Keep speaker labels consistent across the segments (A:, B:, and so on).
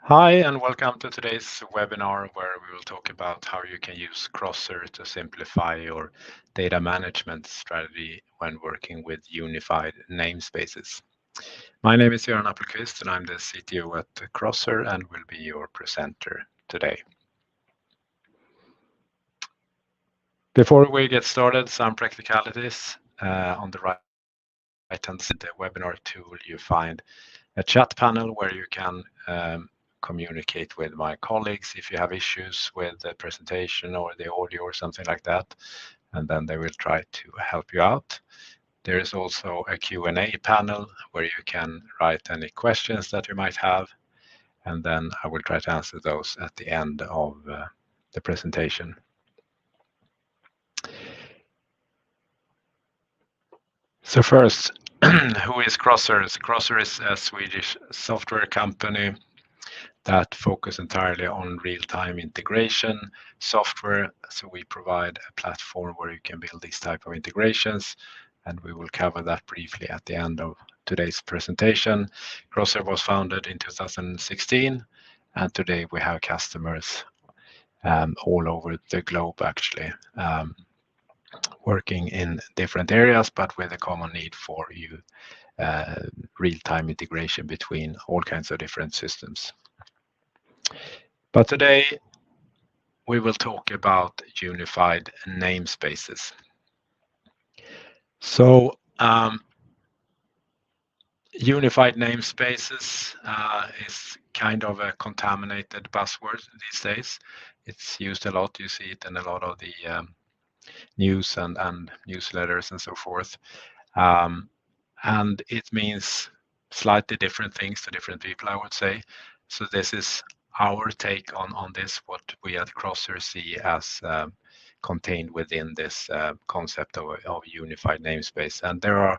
A: Hi, and welcome to today's webinar where we will talk about how you can use Crosser to simplify your data management strategy when working with unified namespaces. My name is Göran Appelqvist, and I'm the CTO at Crosser and will be your presenter today. Before we get started, some practicalities. On the right-hand side, the webinar tool, you find a chat panel where you can communicate with my colleagues if you have issues with the presentation or the audio or something like that, and then they will try to help you out. There is also a Q&A panel where you can write any questions that you might have, and then I will try to answer those at the end of the presentation. So first, who is Crosser? Crosser is a Swedish software company that focus entirely on real-time integration software. So we provide a platform where you can build these type of integrations, and we will cover that briefly at the end of today's presentation. Crosser was founded in 2016, and today we have customers all over the globe, actually, working in different areas, but with a common need for real-time integration between all kinds of different systems. But today we will talk about unified namespaces. So unified namespaces is kind of a contaminated buzzword these days. It's used a lot. You see it in a lot of the news and newsletters and so forth. And it means slightly different things to different people, I would say. So this is our take on this, what we at Crosser see as contained within this concept of unified namespace. And there are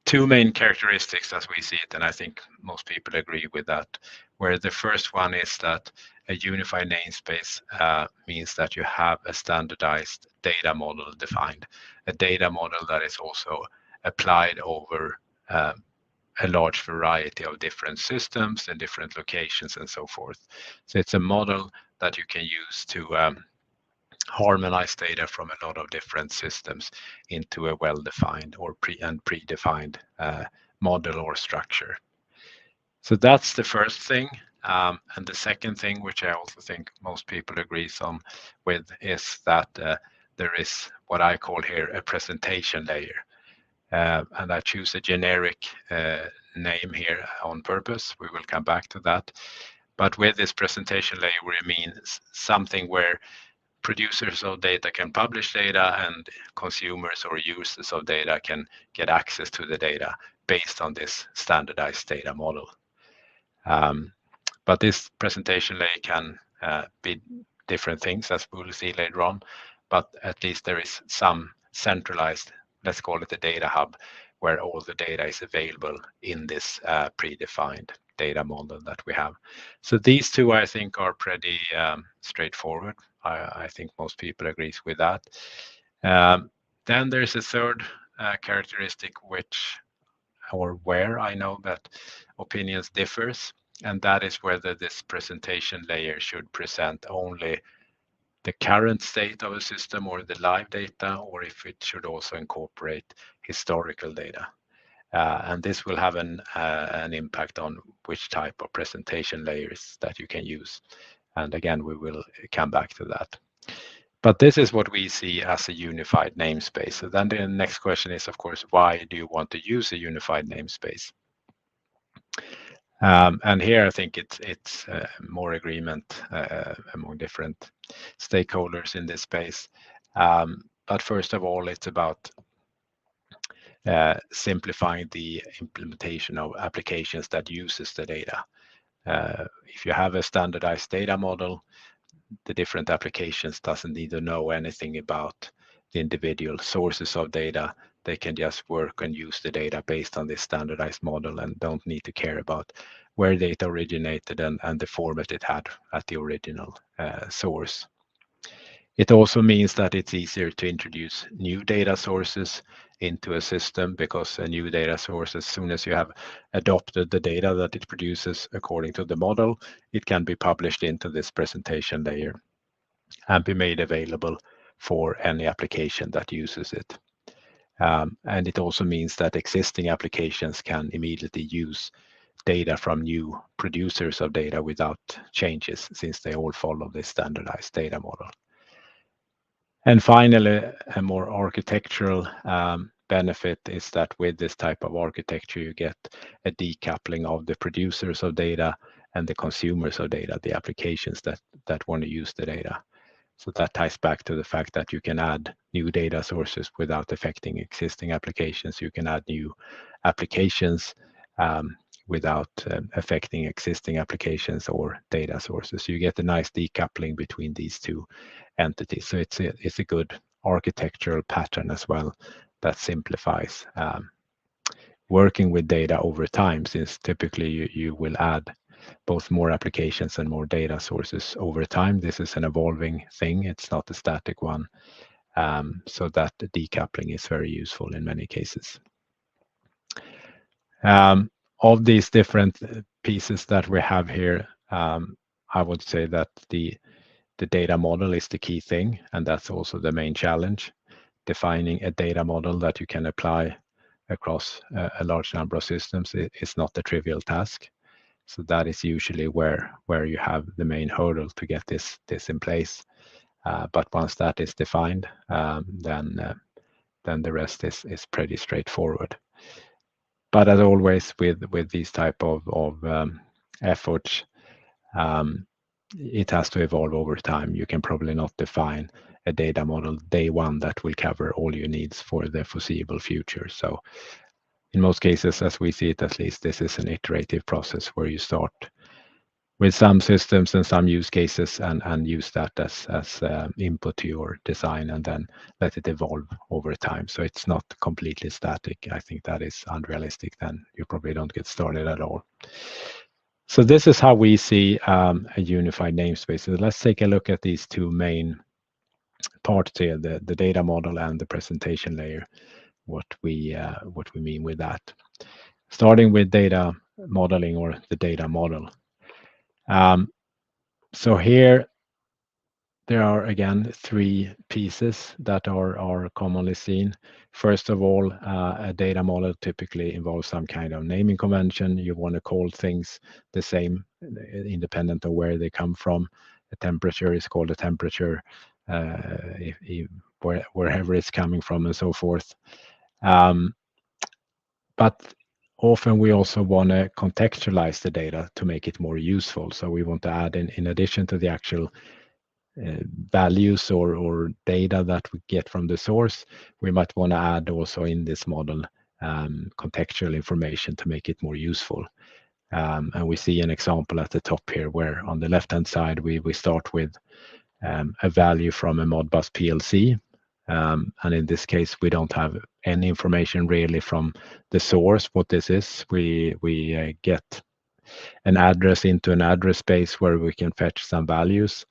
A: two main characteristics as we see it, and I think most people agree with that, where the first one is that a unified namespace means that you have a standardized data model defined, a data model that is also applied over a large variety of different systems and different locations and so forth. So it's a model that you can use to harmonize data from a lot of different systems into a well-defined or predefined model or structure. So that's the first thing. And the second thing, which I also think most people agree on with, is that there is what I call here a presentation layer. And I choose a generic name here on purpose. We will come back to that. But with this presentation layer, we mean something where producers of data can publish data and consumers or users of data can get access to the data based on this standardized data model. But this presentation layer can be different things, as we'll see later on, but at least there is some centralized, let's call it a data hub, where all the data is available in this predefined data model that we have. So these two, I think, are pretty straightforward. I think most people agree with that. Then there's a third characteristic where I know that opinions differs, and that is whether this presentation layer should present only the current state of a system or the live data, or if it should also incorporate historical data. And this will have an impact on which type of presentation layers that you can use. And again, we will come back to that. But this is what we see as a unified namespace. So then the next question is, of course, why do you want to use a unified namespace? And here I think it's more agreement among different stakeholders in this space. But first of all, it's about simplifying the implementation of applications that uses the data. If you have a standardized data model, the different applications doesn't need to know anything about the individual sources of data. They can just work and use the data based on this standardized model and don't need to care about where data originated and the format it had at the original source. It also means that it's easier to introduce new data sources into a system, because a new data source, as soon as you have adopted the data that it produces according to the model, it can be published into this presentation layer and be made available for any application that uses it. And it also means that existing applications can immediately use data from new producers of data without changes, since they all follow this standardized data model. And finally, a more architectural benefit is that with this type of architecture, you get a decoupling of the producers of data and the consumers of data, the applications that want to use the data. So that ties back to the fact that you can add new data sources without affecting existing applications. You can add new applications without affecting existing applications or data sources. So you get a nice decoupling between these two entities. So it's a good architectural pattern as well that simplifies working with data over time, since typically you will add both more applications and more data sources over time. This is an evolving thing. It's not a static one. So that decoupling is very useful in many cases. Of these different pieces that we have here, I would say that the data model is the key thing, and that's also the main challenge. Defining a data model that you can apply across a large number of systems is not a trivial task. So that is usually where you have the main hurdle to get this in place. But once that is defined, then the rest is pretty straightforward. But as always with these type of efforts, it has to evolve over time. You can probably not define a data model day one that will cover all your needs for the foreseeable future. So in most cases, as we see it, at least, this is an iterative process where you start with some systems and some use cases and use that as input to your design, and then let it evolve over time. So it's not completely static. I think that is unrealistic. Then you probably don't get started at all. So this is how we see a unified namespace. So let's take a look at these two main parts here, the data model and the presentation layer, what we mean with that. Starting with data modeling, or the data model. So here there are again three pieces that are commonly seen. First of all, a data model typically involves some kind of naming convention. You want to call things the same, independent of where they come from. A temperature is called a temperature, wherever it's coming from, and so forth. But often we also want to contextualize the data to make it more useful. So we want to add in addition to the actual values or data that we get from the source, we might want to add also in this model contextual information to make it more useful. And we see an example at the top here, where on the left-hand side, we start with a value from a Modbus PLC. And in this case, we don't have any information really from the source what this is. We get an address into an address space where we can fetch some values.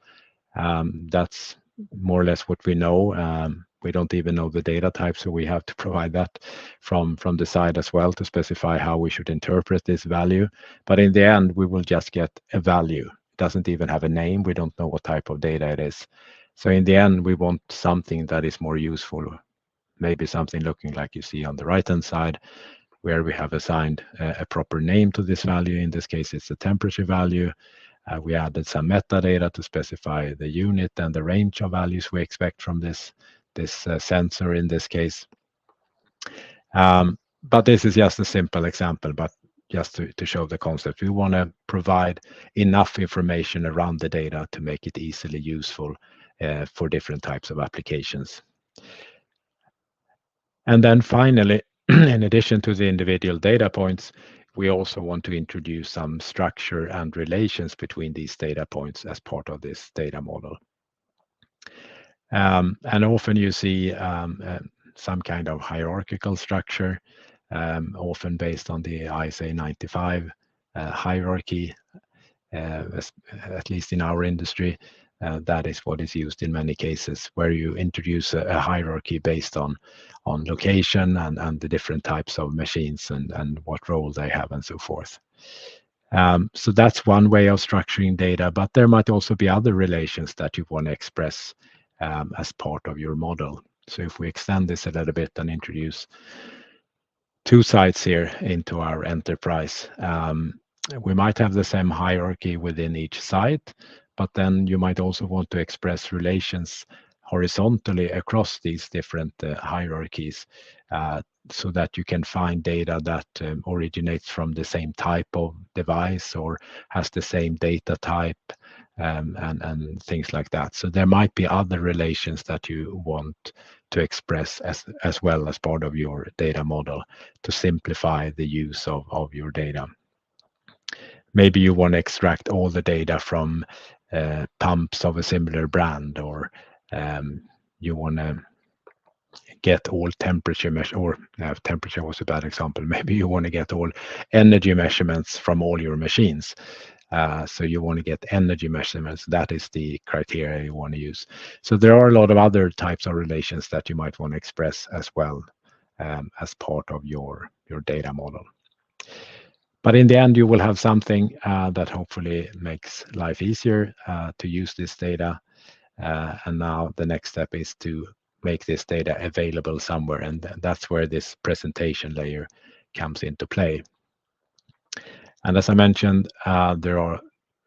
A: That's more or less what we know. We don't even know the data type, so we have to provide that from the side as well to specify how we should interpret this value. But in the end, we will just get a value. It doesn't even have a name. We don't know what type of data it is. So in the end, we want something that is more useful, maybe something looking like you see on the right-hand side, where we have assigned a proper name to this value. In this case, it's the temperature value. We added some metadata to specify the unit and the range of values we expect from this sensor in this case. But this is just a simple example, but just to show the concept. We want to provide enough information around the data to make it easily useful for different types of applications. And then finally, in addition to the individual data points, we also want to introduce some structure and relations between these data points as part of this data model. And often you see some kind of hierarchical structure, often based on the ISA 95 hierarchy, at least in our industry. That is what is used in many cases, where you introduce a hierarchy based on location and the different types of machines and what role they have and so forth. So that's one way of structuring data, but there might also be other relations that you want to express as part of your model. So if we extend this a little bit and introduce two sites here into our enterprise, we might have the same hierarchy within each site, but then you might also want to express relations horizontally across these different hierarchies, so that you can find data that originates from the same type of device or has the same data type, and things like that. So there might be other relations that you want to express as well as part of your data model to simplify the use of your data. Maybe you want to extract all the data from pumps of a similar brand, or you want to get all temperature temperature was a bad example. Maybe you want to get all energy measurements from all your machines. So you want to get energy measurements. That is the criteria you want to use. So there are a lot of other types of relations that you might want to express as well, as part of your data model. But in the end, you will have something that hopefully makes life easier to use this data. And now the next step is to make this data available somewhere. And that's where this presentation layer comes into play. And as I mentioned, there are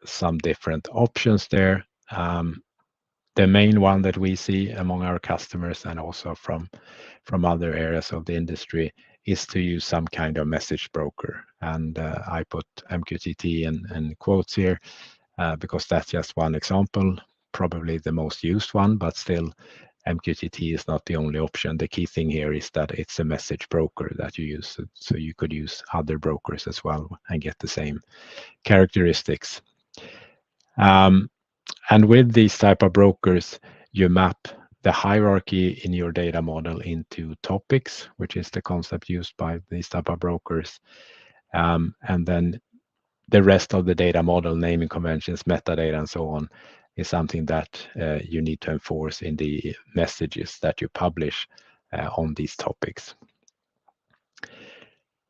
A: some different options there. The main one that we see among our customers and also from other areas of the industry is to use some kind of message broker. And I put MQTT in quotes here because that's just one example, probably the most used one, but still MQTT is not the only option. The key thing here is that it's a message broker that you use. So you could use other brokers as well and get the same characteristics. And with these type of brokers, you map the hierarchy in your data model into topics, which is the concept used by these type of brokers. And then the rest of the data model, naming conventions, metadata, and so on, is something that you need to enforce in the messages that you publish on these topics.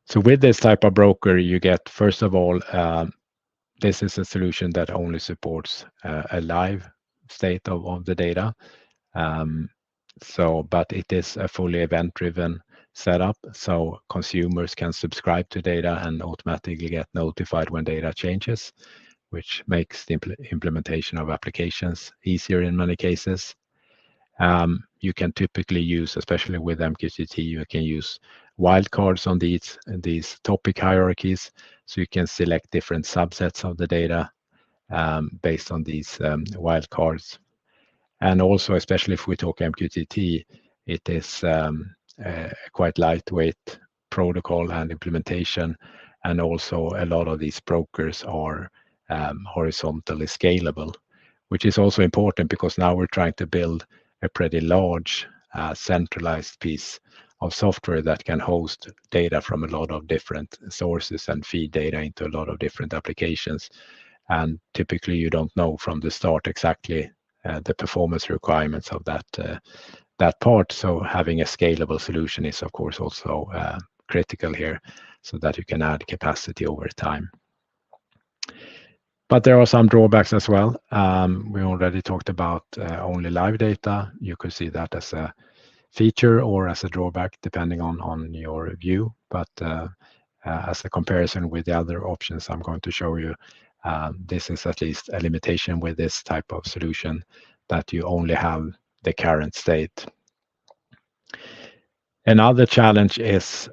A: So with this type of broker, you get, first of all, this is a solution that only supports a live state of the data. But it is a fully event-driven setup, so consumers can subscribe to data and automatically get notified when data changes, which makes the implementation of applications easier in many cases. You can typically use, especially with MQTT, you can use wildcards on these topic hierarchies, so you can select different subsets of the data based on these wildcards. And also, especially if we talk MQTT, it is quite lightweight protocol and implementation. And also a lot of these brokers are horizontally scalable, which is also important because now we're trying to build a pretty large centralized piece of software that can host data from a lot of different sources and feed data into a lot of different applications. And typically you don't know from the start exactly the performance requirements of that part. So having a scalable solution is of course also critical here, so that you can add capacity over time. But there are some drawbacks as well. We already talked about only live data. You could see that as a feature or as a drawback depending on your view. But as a comparison with the other options I'm going to show you, this is at least a limitation with this type of solution, that you only have the current state. Another challenge is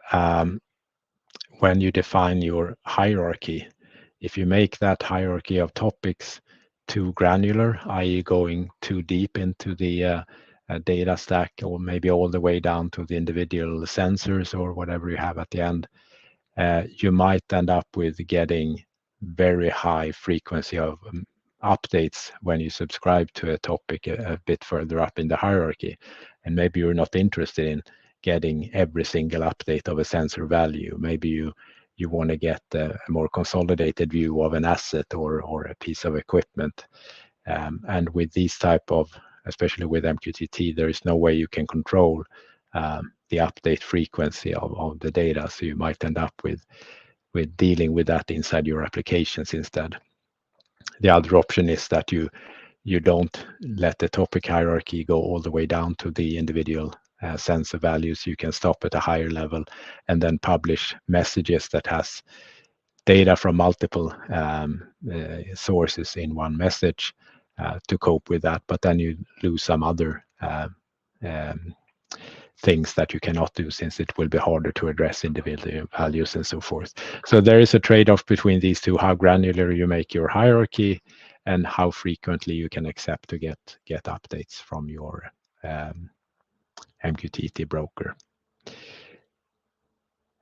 A: when you define your hierarchy. If you make that hierarchy of topics too granular, i.e. going too deep into the data stack, or maybe all the way down to the individual sensors or whatever you have at the end, you might end up with getting very high frequency of updates when you subscribe to a topic a bit further up in the hierarchy. And maybe you're not interested in getting every single update of a sensor value. Maybe you want to get a more consolidated view of an asset or a piece of equipment. And with these type of, especially with MQTT, there is no way you can control the update frequency of the data. So you might end up with dealing with that inside your applications instead. The other option is that you don't let the topic hierarchy go all the way down to the individual sensor values. You can stop at a higher level and then publish messages that has data from multiple sources in one message to cope with that. But then you lose some other things that you cannot do, since it will be harder to address individual values and so forth. So there is a trade-off between these two, how granular you make your hierarchy and how frequently you can accept to get updates from your MQTT broker.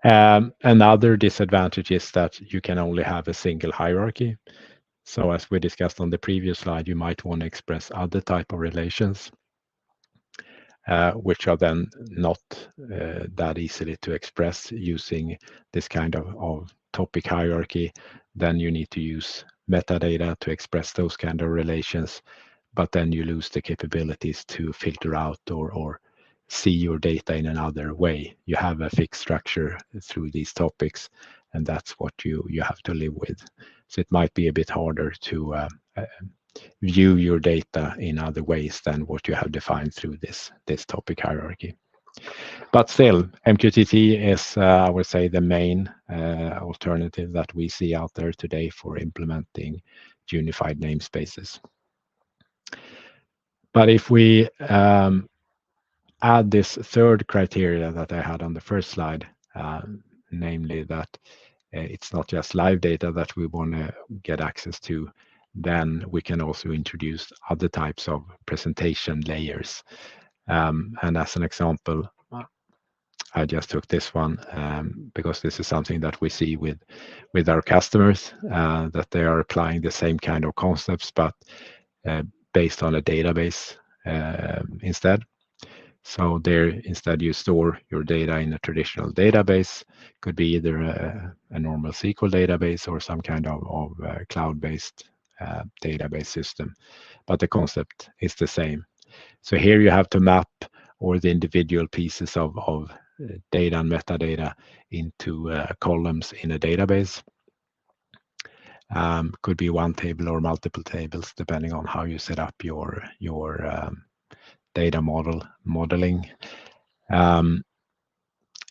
A: Another disadvantage is that you can only have a single hierarchy. So as we discussed on the previous slide, you might want to express other type of relations, which are then not that easily to express using this kind of topic hierarchy. Then you need to use metadata to express those kind of relations, but then you lose the capabilities to filter out or see your data in another way. You have a fixed structure through these topics, and that's what you have to live with. So it might be a bit harder to view your data in other ways than what you have defined through this topic hierarchy. But still, MQTT is, I would say, the main alternative that we see out there today for implementing unified namespaces. But if we add this third criteria that I had on the first slide, namely that it's not just live data that we want to get access to, then we can also introduce other types of presentation layers. And as an example, I just took this one because this is something that we see with our customers, that they are applying the same kind of concepts, but based on a database instead. So there, instead you store your data in a traditional database, could be either a normal SQL database or some kind of cloud-based database system, but the concept is the same. So here you have to map all the individual pieces of data and metadata into columns in a database. Could be one table or multiple tables, depending on how you set up your data modeling.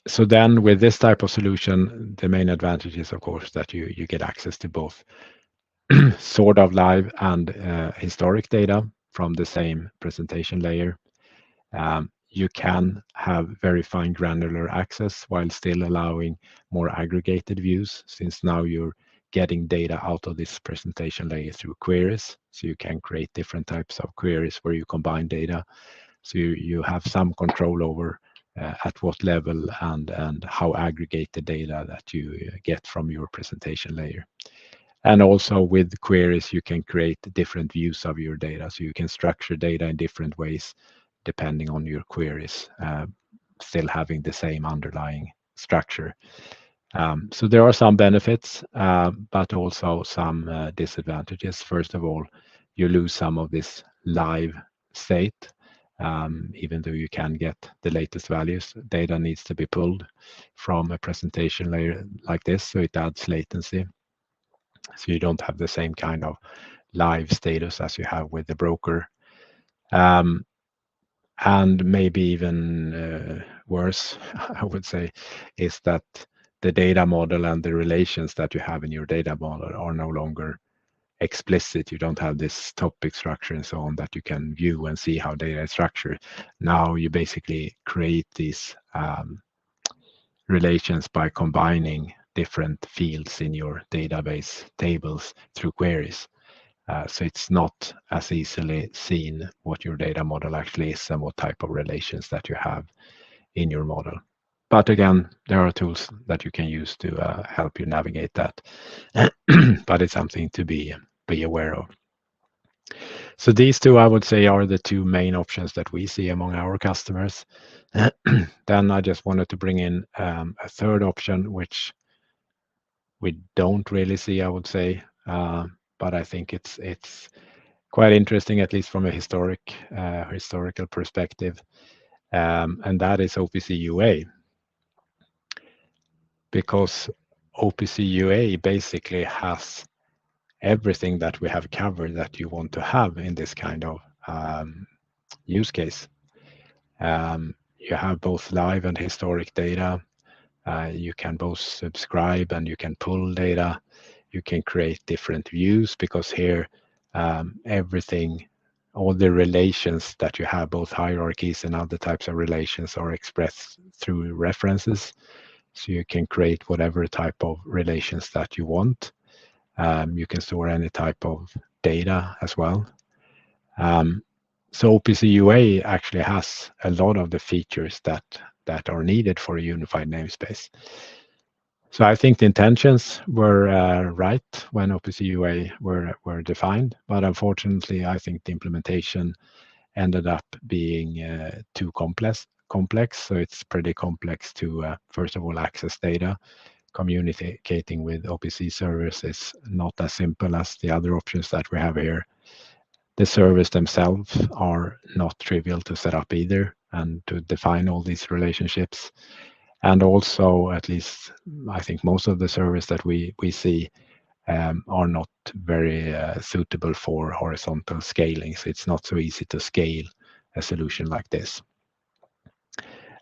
A: So then with this type of solution, the main advantage is, of course, that you get access to both sort of live and historic data from the same presentation layer. You can have very fine granular access while still allowing more aggregated views, since now you're getting data out of this presentation layer through queries. So you can create different types of queries where you combine data. So you have some control over at what level and how aggregated data that you get from your presentation layer. And also with queries, you can create different views of your data. So you can structure data in different ways depending on your queries, still having the same underlying structure. So there are some benefits, but also some disadvantages. First of all, you lose some of this live state. Even though you can get the latest values, data needs to be pulled from a presentation layer like this, so it adds latency. So you don't have the same kind of live status as you have with the broker. And maybe even worse, I would say, is that the data model and the relations that you have in your data model are no longer explicit. You don't have this topic structure and so on that you can view and see how data is structured. Now you basically create these relations by combining different fields in your database tables through queries. So it's not as easily seen what your data model actually is and what type of relations that you have in your model. But again, there are tools that you can use to help you navigate that. But it's something to be aware of. So these two, I would say, are the two main options that we see among our customers. Then I just wanted to bring in a third option, which we don't really see, I would say, but I think it's quite interesting, at least from a historical perspective, and that is OPC UA, because OPC UA basically has everything that we have covered that you want to have in this kind of use case. You have both live and historic data. You can both subscribe and you can pull data. You can create different views, because here everything, all the relations that you have, both hierarchies and other types of relations, are expressed through references. So you can create whatever type of relations that you want. You can store any type of data as well. So OPC UA actually has a lot of the features that are needed for a unified namespace. So I think the intentions were right when OPC UA were defined, but unfortunately, I think the implementation ended up being too complex. So it's pretty complex to, first of all, access data. Communicating with OPC servers is not as simple as the other options that we have here. The servers themselves are not trivial to set up either, and to define all these relationships. And also, at least I think most of the servers that we see are not very suitable for horizontal scaling. So it's not so easy to scale a solution like this.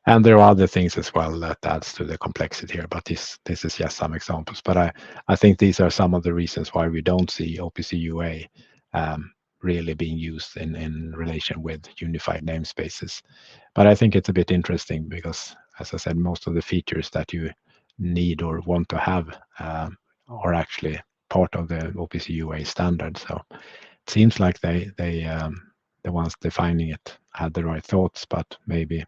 A: And there are other things as well that adds to the complexity here, but this is just some examples. But I think these are some of the reasons why we don't see OPC UA really being used in relation with unified namespaces. But I think it's a bit interesting because, as I said, most of the features that you need or want to have are actually part of the OPC UA standard. So it seems like the ones defining it had the right thoughts, but maybe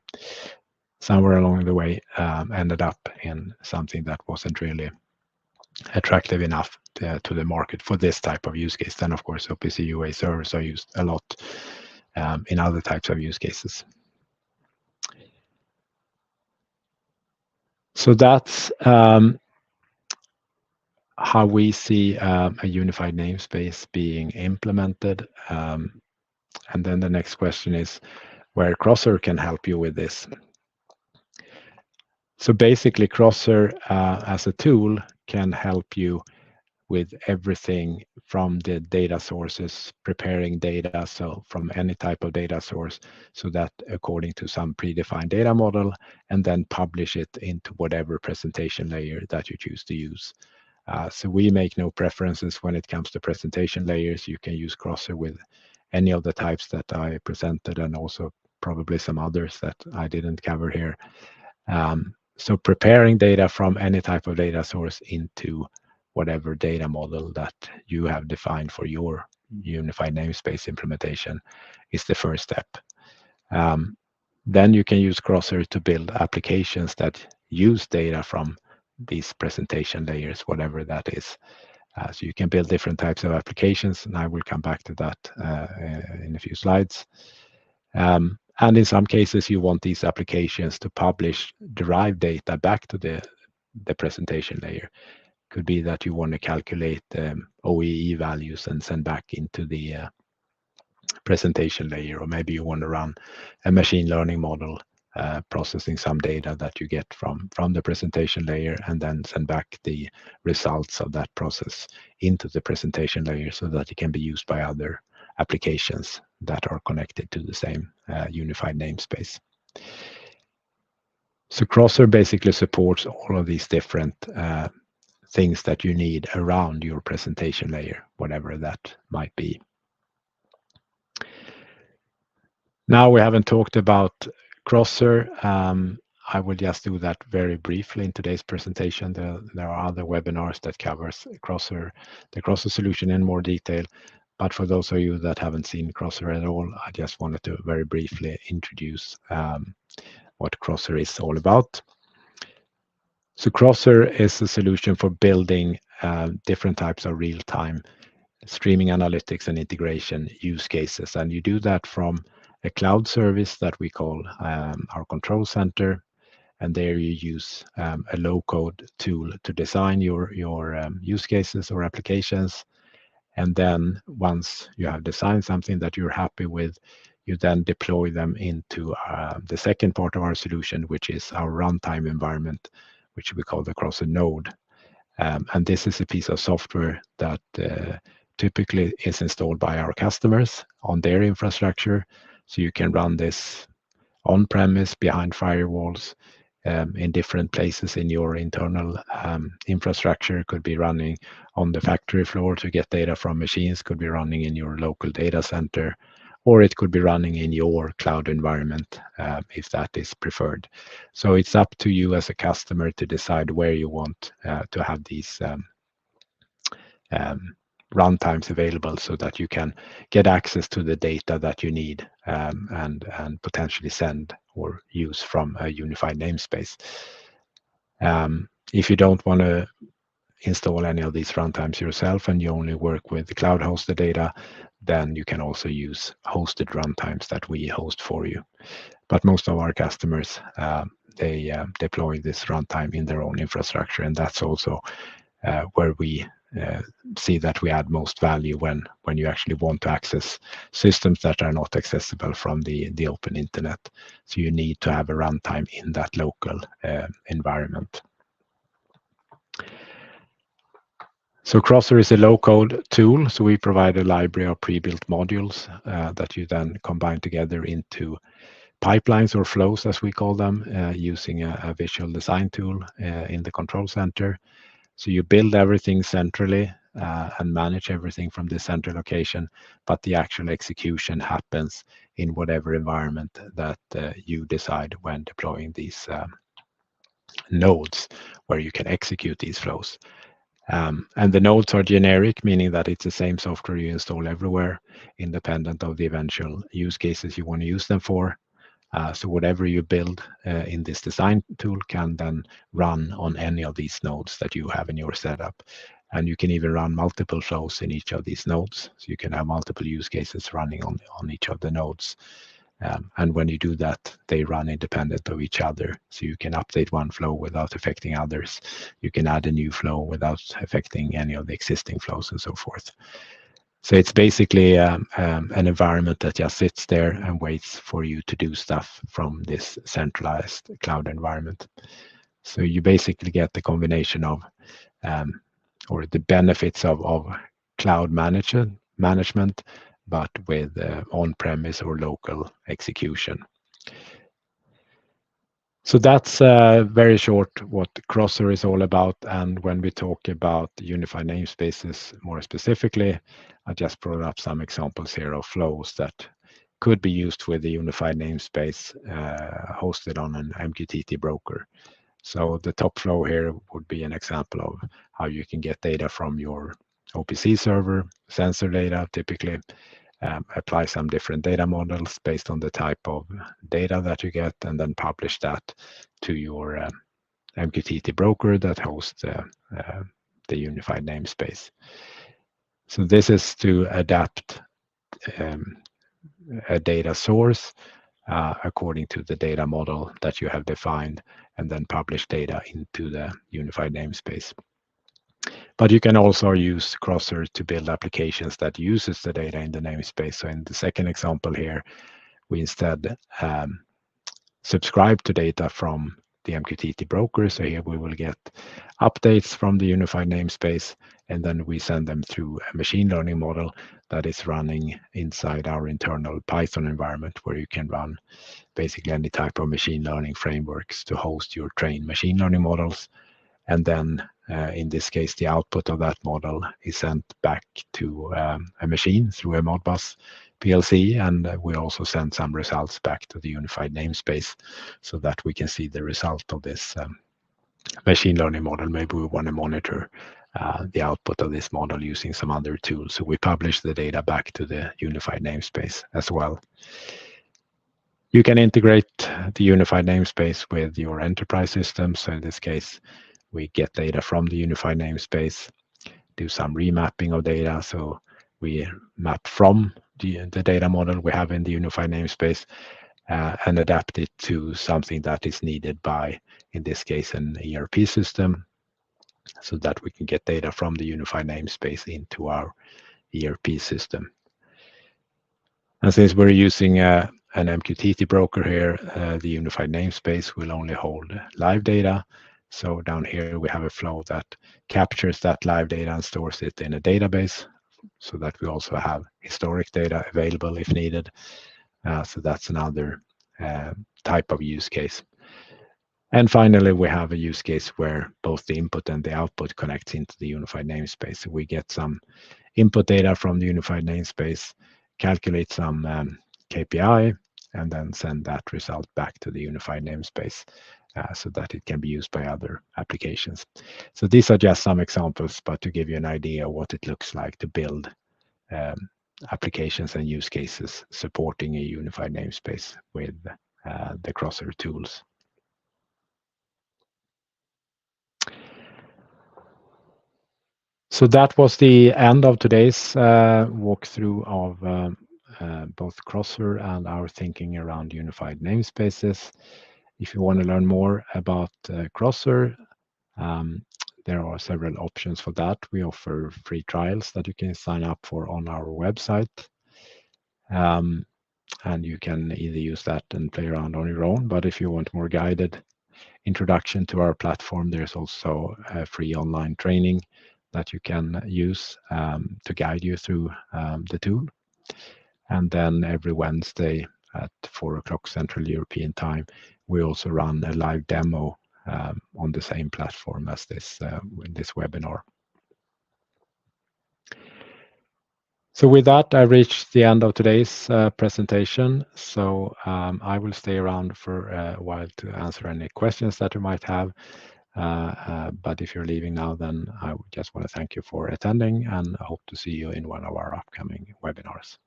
A: somewhere along the way ended up in something that wasn't really attractive enough to the market for this type of use case. Then, of course, OPC UA servers are used a lot in other types of use cases. So that's how we see a unified namespace being implemented. And then the next question is where Crosser can help you with this. So basically, Crosser as a tool can help you with everything from the data sources, preparing data, so from any type of data source, so that according to some predefined data model, and then publish it into whatever presentation layer that you choose to use. So we make no preferences when it comes to presentation layers. You can use Crosser with any of the types that I presented, and also probably some others that I didn't cover here. So preparing data from any type of data source into whatever data model that you have defined for your unified namespace implementation is the first step. Then you can use Crosser to build applications that use data from these presentation layers, whatever that is. So you can build different types of applications, and I will come back to that in a few slides. And in some cases, you want these applications to publish derived data back to the presentation layer. Could be that you want to calculate OEE values and send back into the presentation layer, or maybe you want to run a machine learning model processing some data that you get from the presentation layer, and then send back the results of that process into the presentation layer so that it can be used by other applications that are connected to the same unified namespace. So Crosser basically supports all of these different things that you need around your presentation layer, whatever that might be. Now we haven't talked about Crosser. I will just do that very briefly in today's presentation. There are other webinars that covers Crosser, the Crosser solution in more detail. But for those of you that haven't seen Crosser at all, I just wanted to very briefly introduce what Crosser is all about. So Crosser is a solution for building different types of real-time streaming analytics and integration use cases. And you do that from a cloud service that we call our control center. And there you use a low-code tool to design your use cases or applications. And then once you have designed something that you're happy with, you then deploy them into the second part of our solution, which is our runtime environment, which we call the Crosser node. And this is a piece of software that typically is installed by our customers on their infrastructure. So you can run this on-premise, behind firewalls, in different places in your internal infrastructure. Could be running on the factory floor to get data from machines, could be running in your local data center, or it could be running in your cloud environment if that is preferred. So it's up to you as a customer to decide where you want to have these runtimes available so that you can get access to the data that you need and potentially send or use from a unified namespace. If you don't want to install any of these runtimes yourself and you only work with cloud hosted data, then you can also use hosted runtimes that we host for you. But most of our customers, they deploy this runtime in their own infrastructure, and that's also where we see that we add most value when you actually want to access systems that are not accessible from the open internet. So you need to have a runtime in that local environment. So Crosser is a low-code tool, so we provide a library of pre-built modules that you then combine together into pipelines or flows, as we call them, using a visual design tool in the control center. So you build everything centrally and manage everything from the central location, but the actual execution happens in whatever environment that you decide when deploying these nodes where you can execute these flows. And the nodes are generic, meaning that it's the same software you install everywhere, independent of the eventual use cases you want to use them for. So whatever you build in this design tool can then run on any of these nodes that you have in your setup. And you can even run multiple flows in each of these nodes. So you can have multiple use cases running on each of the nodes. And when you do that, they run independent of each other. So you can update one flow without affecting others. You can add a new flow without affecting any of the existing flows and so forth. So it's basically an environment that just sits there and waits for you to do stuff from this centralized cloud environment. So you basically get the combination of, or the benefits of cloud management, but with on-premise or local execution. So that's very short what Crosser is all about. And when we talk about unified namespaces more specifically, I just brought up some examples here of flows that could be used with the unified namespace hosted on an MQTT broker. So the top flow here would be an example of how you can get data from your OPC server, sensor data typically, apply some different data models based on the type of data that you get, and then publish that to your MQTT broker that hosts the unified namespace. So this is to adapt a data source according to the data model that you have defined, and then publish data into the unified namespace. But you can also use Crosser to build applications that uses the data in the namespace. So in the second example here, we instead subscribe to data from the MQTT broker. So here we will get updates from the unified namespace, and then we send them through a machine learning model that is running inside our internal Python environment, where you can run basically any type of machine learning frameworks to host your trained machine learning models. And then in this case, the output of that model is sent back to a machine through a Modbus PLC, and we also send some results back to the unified namespace so that we can see the result of this machine learning model. Maybe we want to monitor the output of this model using some other tools. So we publish the data back to the unified namespace as well. You can integrate the unified namespace with your enterprise system. So in this case, we get data from the unified namespace, do some remapping of data. So we map from the data model we have in the unified namespace and adapt it to something that is needed by, in this case, an ERP system, so that we can get data from the unified namespace into our ERP system. And since we're using an MQTT broker here, the unified namespace will only hold live data. So down here we have a flow that captures that live data and stores it in a database, so that we also have historic data available if needed. So that's another type of use case. And finally, we have a use case where both the input and the output connects into the unified namespace. So we get some input data from the unified namespace, calculate some KPI, and then send that result back to the unified namespace so that it can be used by other applications. So these are just some examples, but to give you an idea of what it looks like to build applications and use cases supporting a unified namespace with the Crosser tools. So that was the end of today's walkthrough of both Crosser and our thinking around unified namespaces. If you want to learn more about Crosser, there are several options for that. We offer free trials that you can sign up for on our website. And you can either use that and play around on your own, but if you want more guided introduction to our platform, there's also a free online training that you can use to guide you through the tool. And then every Wednesday at 4 o'clock Central European Time, we also run a live demo on the same platform as this webinar. So with that, I reached the end of today's presentation. So I will stay around for a while to answer any questions that you might have. But if you're leaving now, then I just want to thank you for attending and I hope to see you in one of our upcoming webinars.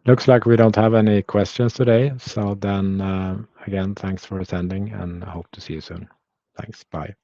A: Looks like we don't have any questions today. So then again, thanks for attending and I hope to see you soon. Thanks. Bye.